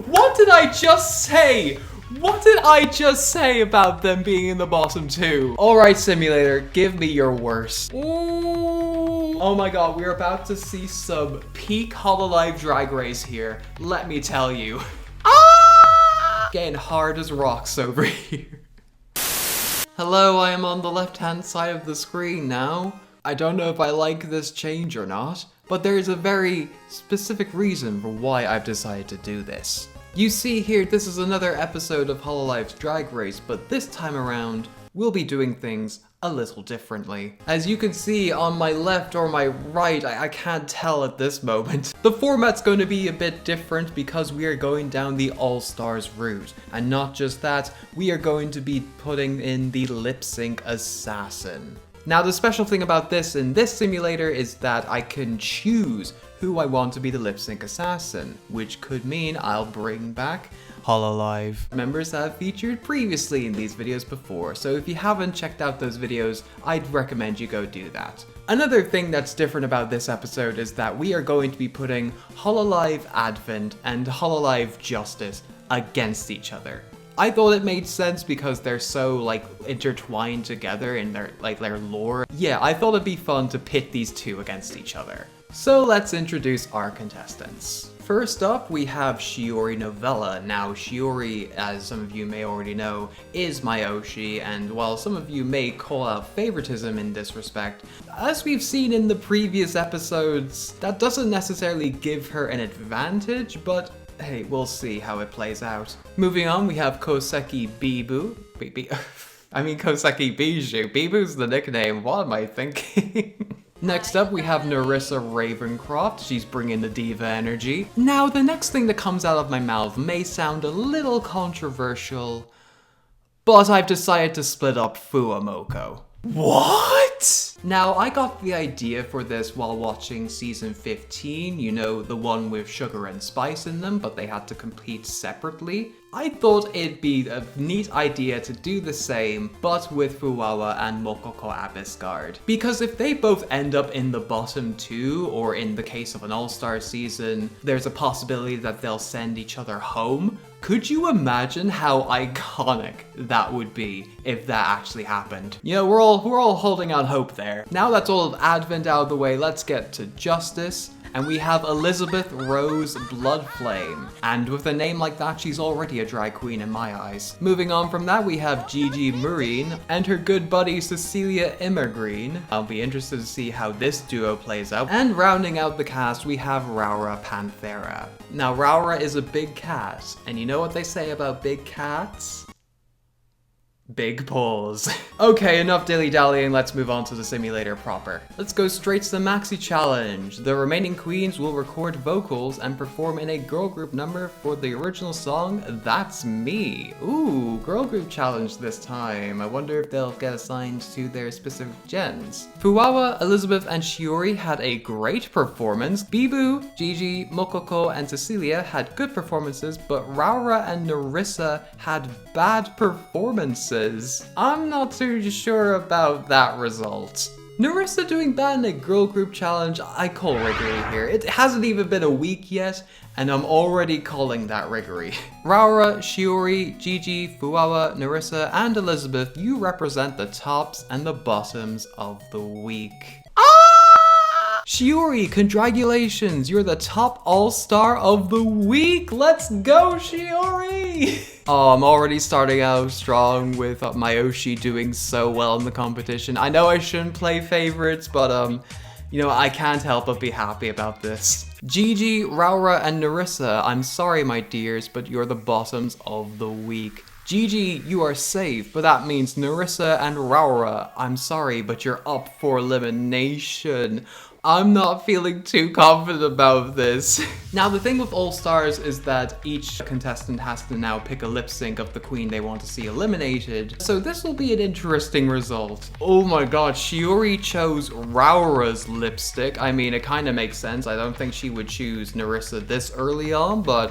What did I just say? What did I just say about them being in the bottom two? Alright, simulator, give me your worst. Ooh. Oh my god, we're about to see some peak Hololive Drag Race here. Let me tell you. Ah! Getting hard as rocks over here. Hello, I am on the left-hand side of the screen now. I don't know if I like this change or not, but there is a very specific reason for why I've decided to do this. You see here, this is another episode of Hololive's Drag Race, but this time around, we'll be doing things a little differently. As you can see on my left or my right, I can't tell at this moment. The format's going to be a bit different because we are going down the All-Stars route. And not just that, we are going to be putting in the lip sync assassin. Now the special thing about this in this simulator is that I can choose who I want to be the lip sync assassin, which could mean I'll bring back Hololive members that have featured previously in these videos before, so if you haven't checked out those videos, I'd recommend you go do that. Another thing that's different about this episode is that we are going to be putting Hololive Advent and Hololive Justice against each other. I thought it made sense because they're so intertwined together in their lore. Yeah, I thought it'd be fun to pit these two against each other. So let's introduce our contestants. First up, we have Shiori Novella. Now, Shiori, as some of you may already know, is my Oshi, and while some of you may call out favoritism in this respect, as we've seen in the previous episodes, that doesn't necessarily give her an advantage, but hey, we'll see how it plays out. Moving on, we have Koseki Bibu. Koseki Bijou. Bibu's the nickname. What am I thinking? Next up, we have Narissa Ravencroft. She's bringing the diva energy. Now, the next thing that comes out of my mouth may sound a little controversial, but I've decided to split up FuwaMoco. What? Now, I got the idea for this while watching season 15, you know, the one with sugar and spice in them, but they had to compete separately. I thought it'd be a neat idea to do the same, but with Fuwawa and Mokoko Abyssguard. Because if they both end up in the bottom two, or in the case of an all-star season, there's a possibility that they'll send each other home. Could you imagine how iconic that would be if that actually happened? You know, we're all holding out hope there. Now that's all of Advent out of the way, let's get to Justice. And we have Elizabeth Rose Bloodflame. And with a name like that, she's already a drag queen in my eyes. Moving on from that, we have Gigi Marine and her good buddy Cecilia Immergreen. I'll be interested to see how this duo plays out. And rounding out the cast, we have Raura Panthera. Now, Raura is a big cat, and you know what they say about big cats? Big paws. Okay, enough dilly-dallying, let's move on to the simulator proper. Let's go straight to the Maxi Challenge. The remaining queens will record vocals and perform in a girl group number for the original song, That's Me. Ooh, girl group challenge this time. I wonder if they'll get assigned to their specific gens. Fuwawa, Elizabeth, and Shiori had a great performance. Bibu, Gigi, Mokoko, and Cecilia had good performances, but Raura and Narissa had bad performances. I'm not too sure about that result. Narissa doing bad in a girl group challenge, I call riggery here. It hasn't even been a week yet, and I'm already calling that riggery. Raura, Shiori, Gigi, Fuwawa, Narissa, and Elizabeth, you represent the tops and the bottoms of the week. Shiori, congratulations! You're the top all-star of the week! Let's go, Shiori! Oh, I'm already starting out strong with my Oshi doing so well in the competition. I know I shouldn't play favorites, but you know, I can't help but be happy about this. Gigi, Raura, and Narissa, I'm sorry, my dears, but you're the bottoms of the week. Gigi, you are safe, but that means Narissa and Raura, I'm sorry, but you're up for elimination. I'm not feeling too confident about this. Now, the thing with All Stars is that each contestant has to now pick a lip sync of the queen they want to see eliminated. So this will be an interesting result. Oh my god, Shiori chose Raura's lipstick. I mean, it kind of makes sense. I don't think she would choose Narissa this early on, but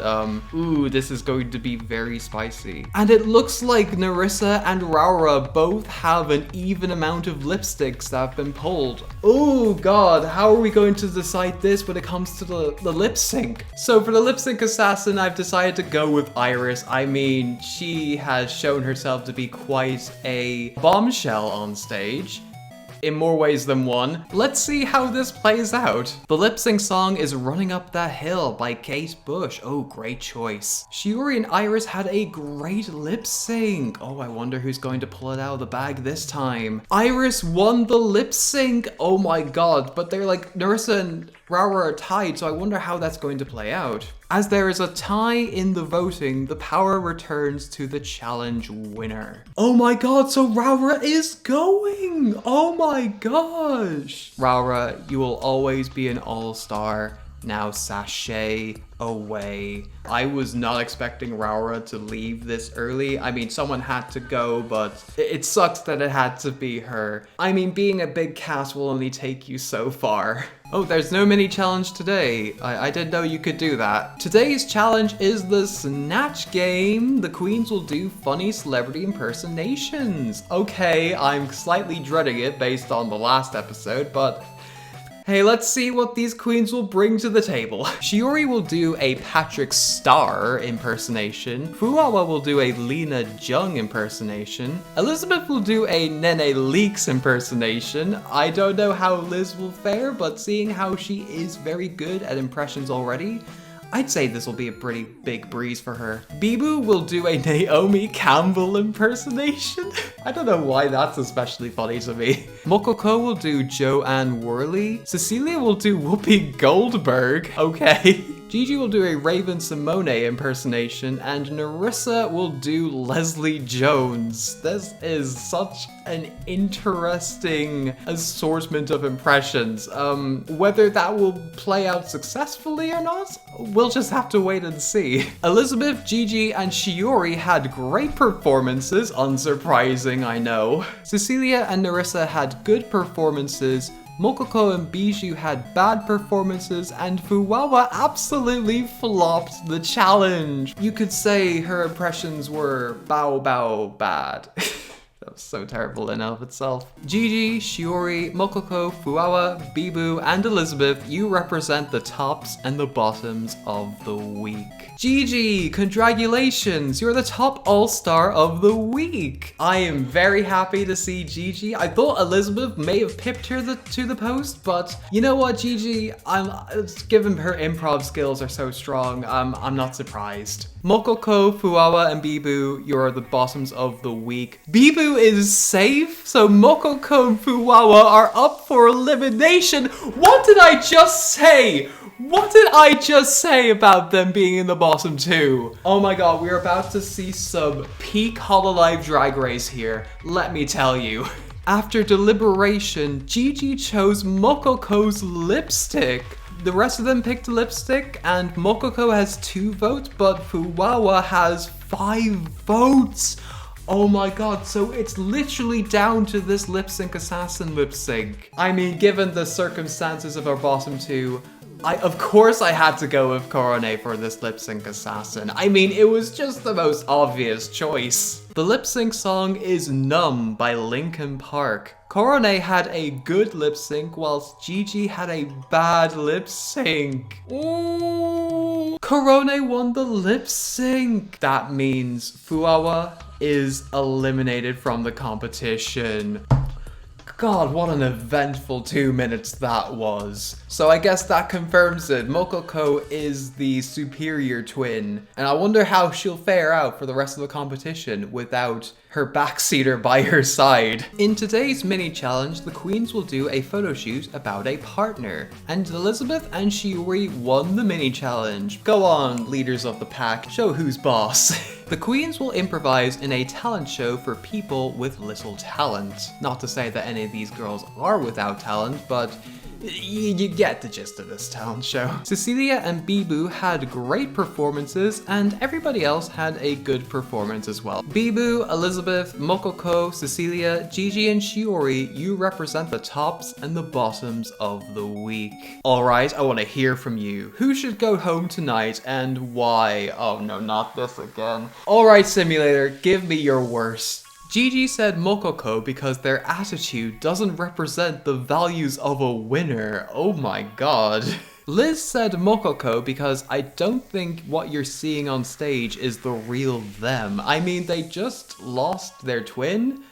ooh, this is going to be very spicy. And it looks like Narissa and Raura both have an even amount of lipsticks that have been pulled. Oh god, how how are we going to decide this when it comes to the lip sync? So for the lip sync assassin, I've decided to go with Iris. I mean, she has shown herself to be quite a bombshell on stage, in more ways than one. Let's see how this plays out. The lip sync song is Running Up That Hill by Kate Bush. Oh, great choice. Shiori and Iris had a great lip sync. Oh, I wonder who's going to pull it out of the bag this time. Iris won the lip sync. Oh my god, but they're like, Narissa and Raura are tied, so I wonder how that's going to play out. As there is a tie in the voting, the power returns to the challenge winner. Oh my god, so Raura is going! Oh my gosh! Raura, you will always be an all-star. Now sashay away. I was not expecting Raura to leave this early. I mean, someone had to go, but it sucks that it had to be her. I mean, being a big cast will only take you so far. Oh, there's no mini challenge today. I didn't know you could do that. Today's challenge is the Snatch game. The queens will do funny celebrity impersonations. Okay, I'm slightly dreading it based on the last episode, but hey, let's see what these queens will bring to the table. Shiori will do a Patrick Star impersonation. FuwaMoco will do a Lena Jung impersonation. Elizabeth will do a Nene Leakes impersonation. I don't know how Liz will fare, but seeing how she is very good at impressions already, I'd say this will be a pretty big breeze for her. Bibu will do a Naomi Campbell impersonation. I don't know why that's especially funny to me. Mococo will do Joanne Worley. Cecilia will do Whoopi Goldberg. Okay. Gigi will do a Raven Simone impersonation, and Narissa will do Leslie Jones. This is such an interesting assortment of impressions. Whether that will play out successfully or not, we'll just have to wait and see. Elizabeth, Gigi, and Shiori had great performances, unsurprising, I know. Cecilia and Narissa had good performances. Mococo and Bijou had bad performances, and FuwaMoco absolutely flopped the challenge. You could say her impressions were bow bow bad. That was so terrible in and of itself. Gigi, Shiori, Mococo, FuwaMoco, Bibu, and Elizabeth, you represent the tops and the bottoms of the week. Gigi, congratulations! You're the top all-star of the week! I am very happy to see Gigi. I thought Elizabeth may have pipped her to the post, but you know what, Gigi? Given her improv skills are so strong, I'm not surprised. Mococo, FuwaMoco, and Bibu, you're the bottoms of the week. Bibu is safe, so Mococo and FuwaMoco are up for elimination. What did I just say? What did I just say about them being in the bottom two? Oh my god, we're about to see some peak Hololive Drag Race here, let me tell you. After deliberation, Gigi chose Mococo's lipstick. The rest of them picked a lipstick, and Mococo has 2 votes, but FuwaMoco has 5 votes. Oh my god, so it's literally down to this lip sync assassin lip sync. I mean, given the circumstances of our bottom two, of course I had to go with Korone for this lip sync assassin. I mean, it was just the most obvious choice. The lip sync song is Numb by Linkin Park. Korone had a good lip sync whilst Gigi had a bad lip sync. Ooh, Korone won the lip sync. That means FuwaMoco is eliminated from the competition. God, what an eventful 2 minutes that was. So I guess that confirms it. Mococo is the superior twin, and I wonder how she'll fare out for the rest of the competition without her backseater by her side. In today's mini challenge, the queens will do a photo shoot about a partner, and Elizabeth and Shiori won the mini challenge. Go on, leaders of the pack, show who's boss. The queens will improvise in a talent show for people with little talent. Not to say that any of these girls are without talent, but you get the gist of this talent show. Cecilia and Bibu had great performances, and everybody else had a good performance as well. Bibu, Elizabeth, Mococo, Cecilia, Gigi, and Shiori, you represent the tops and the bottoms of the week. Alright, I want to hear from you. Who should go home tonight and why? Oh no, not this again. Alright, Simulator, give me your worst. Gigi said Mococo because their attitude doesn't represent the values of a winner. Oh my god. Liz said Mococo because I don't think what you're seeing on stage is the real them. I mean, they just lost their twin.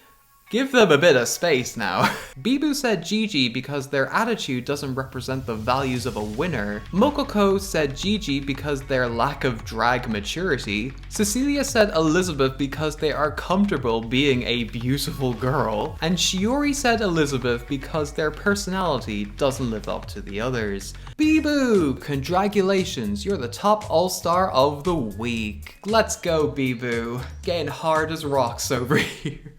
Give them a bit of space now. Bibu said Gigi because their attitude doesn't represent the values of a winner. Mococo said Gigi because their lack of drag maturity. Cecilia said Elizabeth because they are comfortable being a beautiful girl. And Shiori said Elizabeth because their personality doesn't live up to the others. Bibu, congratulations, you're the top all-star of the week. Let's go, Bibu. Getting hard as rocks over here.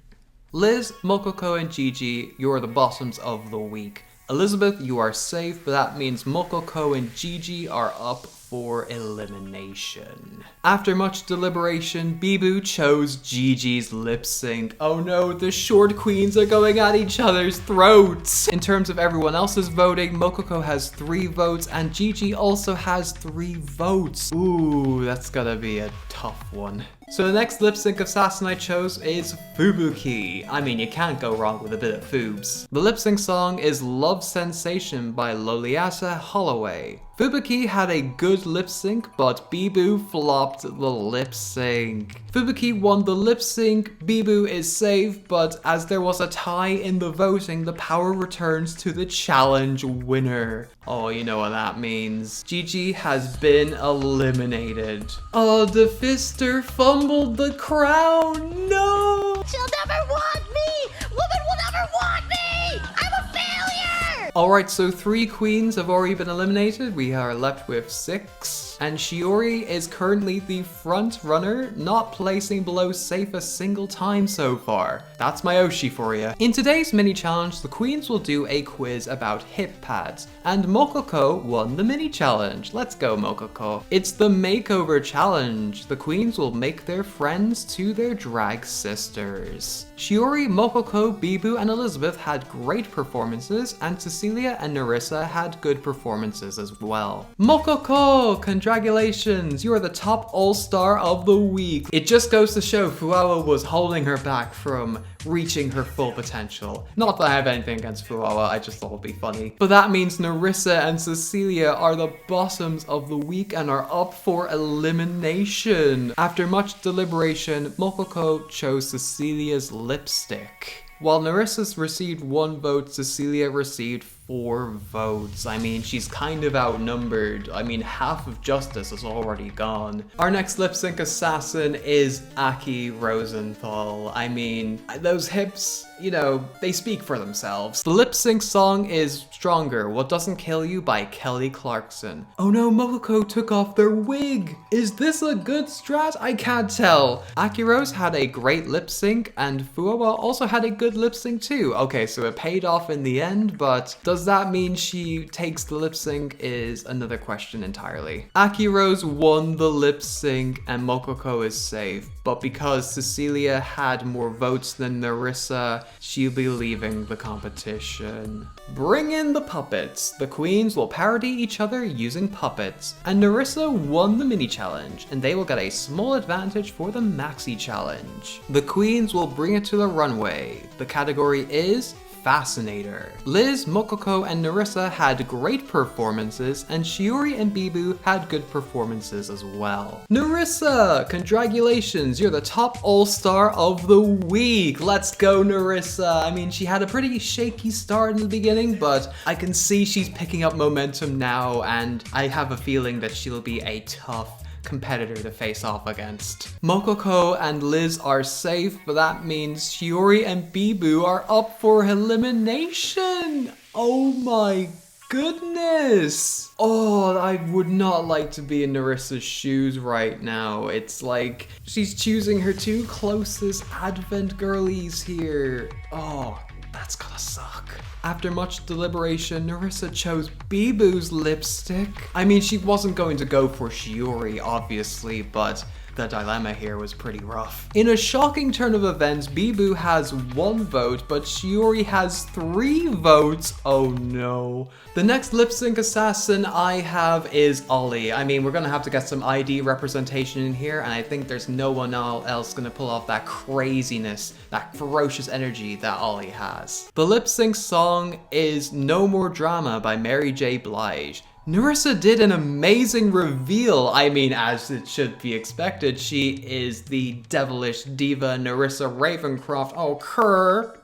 Liz, Mococo, and Gigi, you are the bottoms of the week. Elizabeth, you are safe, but that means Mococo and Gigi are up for elimination. After much deliberation, Bibu chose Gigi's lip sync. Oh no, the short queens are going at each other's throats. In terms of everyone else's voting, Mococo has 3 votes and Gigi also has 3 votes. Ooh, that's gonna be a tough one. So the next lip sync of Sassen I chose is Fubuki. I mean, you can't go wrong with a bit of Fubes. The lip sync song is Love Sensation by Loliata Holloway. Fubuki had a good lip sync, but Bibu flopped the lip sync. Fubuki won the lip sync, Bibu is safe, but as there was a tie in the voting, the power returns to the challenge winner. Oh, you know what that means. Gigi has been eliminated. Oh, the Fister fumbled the crown, no! She'll never want me! Woman will never want me! I'm a failure! Alright, so 3 queens have already been eliminated. We are left with 6. And Shiori is currently the front runner, not placing below safe a single time so far. That's my Oshi for you. In today's mini challenge, the queens will do a quiz about hip pads. And Mococo won the mini challenge. Let's go, Mococo. It's the Makeover challenge. The queens will make their friends to their drag sisters. Shiori, Mococo, Bibu, and Elizabeth had great performances, and Cecilia and Narissa had good performances as well. Mococo, congratulations! You are the top all-star of the week. It just goes to show Fuwawa was holding her back from reaching her full potential. Not that I have anything against Fuwawa, I just thought it would be funny. But that means Narissa and Cecilia are the bottoms of the week and are up for elimination. After much deliberation, Mococo chose Cecilia's lipstick. While Narissa's received 1 vote, Cecilia received 4 votes. I mean, she's kind of outnumbered. I mean, half of justice is already gone. Our next lip sync assassin is Aki Rosenthal. I mean, those hips, you know, they speak for themselves. The lip sync song is Stronger, What Doesn't Kill You by Kelly Clarkson. Oh no, Mococo took off their wig. Is this a good strat? I can't tell. Aki Rose had a great lip sync and Fuwawa also had a good lip sync too. Okay, so it paid off in the end, but does that mean she takes the lip sync is another question entirely. Aki Rose won the lip sync and Mococo is safe, but because Cecilia had more votes than Narissa, she'll be leaving the competition. Bring in the puppets. The queens will parody each other using puppets, and Narissa won the mini challenge, and they will get a small advantage for the maxi challenge. The queens will bring it to the runway. The category is Fascinator. Liz, Mococo, and Narissa had great performances, and Shiori and Bibu had good performances as well. Narissa, congratulations, you're the top all-star of the week. Let's go, Narissa. I mean, she had a pretty shaky start in the beginning, but I can see she's picking up momentum now, and I have a feeling that she'll be a tough competitor to face off against. Mococo and Liz are safe, but that means Shiori and Bibu are up for elimination. Oh my goodness. Oh, I would not like to be in Narissa's shoes right now. It's like she's choosing her 2 closest Advent girlies here. Oh, that's gonna suck. After much deliberation, Narissa chose Bibu's lipstick. I mean, she wasn't going to go for Shiori, obviously, but The dilemma here was pretty rough. In a shocking turn of events, Bibu has 1 vote, but Shiori has 3 votes. Oh no. The next lip sync assassin I have is Ollie. I mean, we're gonna have to get some ID representation in here, and I think there's no one else gonna pull off that craziness, that ferocious energy that Ollie has. The lip sync song is No More Drama by Mary J. Blige. Narissa did an amazing reveal. I mean, as it should be expected, she is the devilish diva Narissa Ravencroft. Oh, Kerr.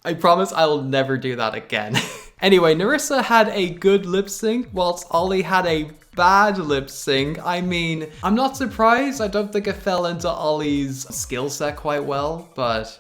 I promise I will never do that again. Anyway, Narissa had a good lip sync, whilst Ollie had a bad lip sync. I mean, I'm not surprised. I don't think it fell into Ollie's skill set quite well, but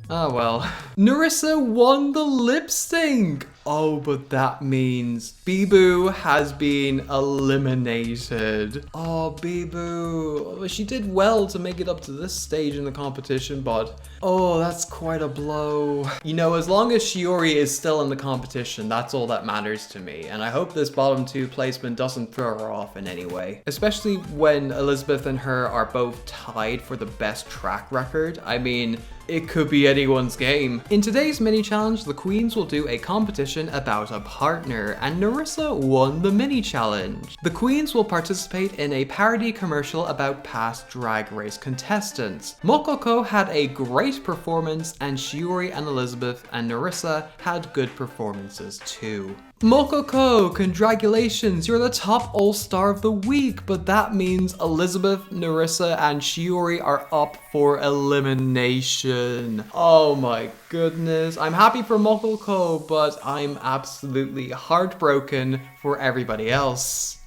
oh well. Narissa won the lip sync. Oh, but that means Bibu has been eliminated. Oh, Bibu. She did well to make it up to this stage in the competition, but oh, that's quite a blow. You know, as long as Shiori is still in the competition, that's all that matters to me. And I hope this bottom 2 placement doesn't throw her off in any way. Especially when Elizabeth and her are both tied for the best track record. I mean, it could be anyone's game. In today's mini challenge, the queens will do a competition about a partner, and Narissa won the mini challenge. The queens will participate in a parody commercial about past Drag Race contestants. Mococo had a great performance, and Shiori and Elizabeth and Narissa had good performances too. Mococo, congratulations, you're the top all-star of the week, but that means Elizabeth, Narissa, and Shiori are up for elimination. Oh my goodness. I'm happy for Mococo, but I'm absolutely heartbroken for everybody else.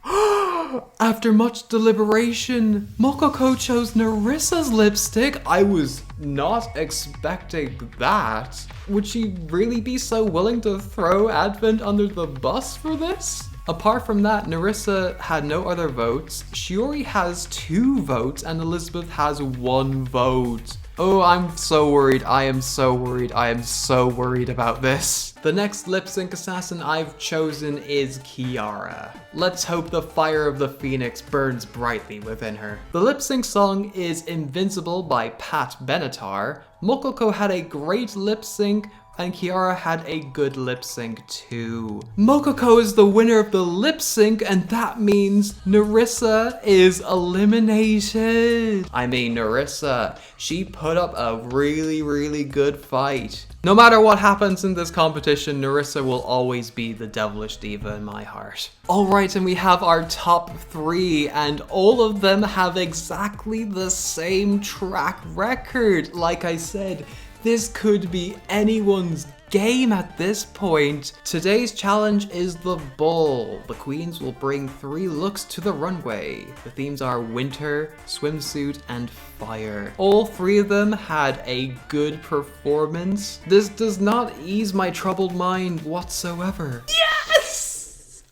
After much deliberation, Mococo chose Narissa's lipstick. I was not expecting that. Would she really be so willing to throw Advent under the bus for this? Apart from that, Narissa had no other votes, Shiori has 2 votes, and Elizabeth has 1 vote. Oh, I'm so worried. I am so worried. I am so worried about this. The next lip sync assassin I've chosen is Kiara. Let's hope the fire of the phoenix burns brightly within her. The lip sync song is Invincible by Pat Benatar. Mococo had a great lip sync, and Kiara had a good lip sync too. Mococo is the winner of the lip sync, and that means Narissa is eliminated. I mean, Narissa, she put up a really good fight. No matter what happens in this competition, Narissa will always be the devilish diva in my heart. Alright, and we have our top 3, and all of them have exactly the same track record. Like I said, this could be anyone's game at this point. Today's challenge is the ball. The queens will bring 3 looks to the runway. The themes are winter, swimsuit, and fire. All 3 of them had a good performance. This does not ease my troubled mind whatsoever. Yes!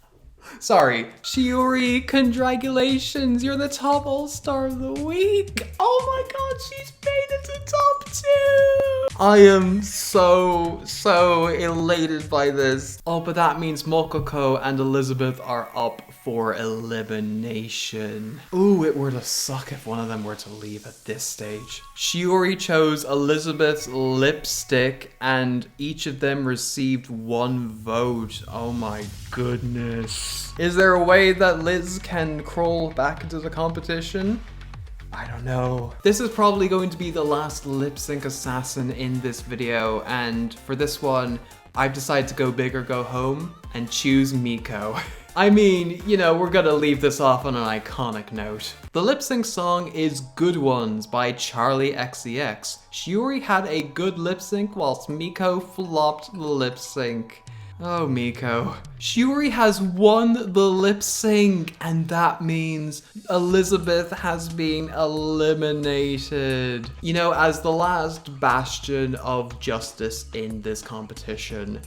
Sorry. Shiori, congratulations. You're the top all-star of the week. Oh my god, she's made it to top 2. I am so elated by this. Oh, but that means Mococo and Elizabeth are up for elimination. Ooh, it were to suck if one of them were to leave at this stage. Shiori chose Elizabeth's lipstick, and each of them received 1 vote. Oh my goodness. Is there a way that Liz can crawl back into the competition? I don't know. This is probably going to be the last lip sync assassin in this video, and for this one, I've decided to go big or go home and choose Miko. I mean, you know, we're gonna leave this off on an iconic note. The lip sync song is Good Ones by Charlie XCX. Shiori had a good lip sync whilst Miko flopped the lip sync. Oh, Miko. Shiori has won the lip sync, and that means Elizabeth has been eliminated. You know, as the last bastion of justice in this competition,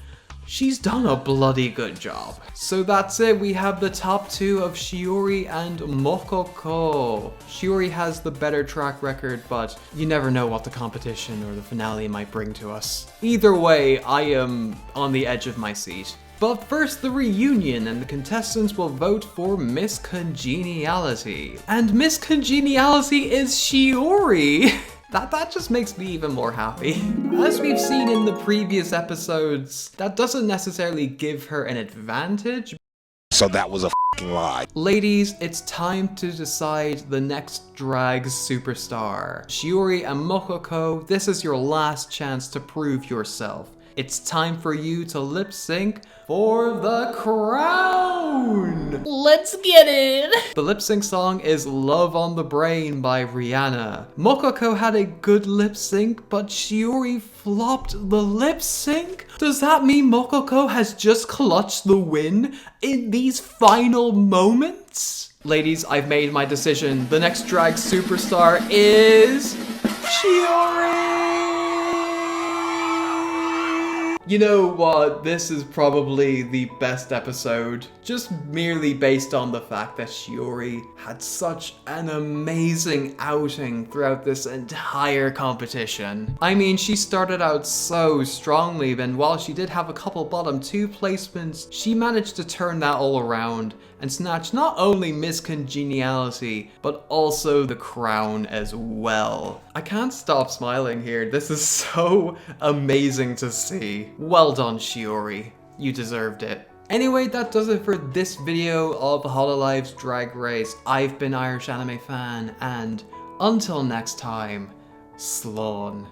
she's done a bloody good job. So that's it, we have the top 2 of Shiori and Mococo. Shiori has the better track record, but you never know what the competition or the finale might bring to us. Either way, I am on the edge of my seat. But first the reunion, and the contestants will vote for Miss Congeniality. And Miss Congeniality is Shiori! That just makes me even more happy. As we've seen in the previous episodes, that doesn't necessarily give her an advantage. So that was a f***ing lie. Ladies, it's time to decide the next drag superstar. Shiori and Mococo, this is your last chance to prove yourself. It's time for you to lip sync for the crown! Let's get it! The lip sync song is Love on the Brain by Rihanna. Mococo had a good lip sync, but Shiori flopped the lip sync? Does that mean Mococo has just clutched the win in these final moments? Ladies, I've made my decision. The next drag superstar is Shiori! You know what, this is probably the best episode, just merely based on the fact that Shiori had such an amazing outing throughout this entire competition. I mean, she started out so strongly, and while she did have a couple bottom 2 placements, she managed to turn that all around and snatch not only Miss Congeniality, but also the crown as well. I can't stop smiling here, this is so amazing to see. Well done, Shiori. You deserved it. Anyway, that does it for this video of Hololive's Drag Race. I've been IrishAnimeFan, and until next time, Slán.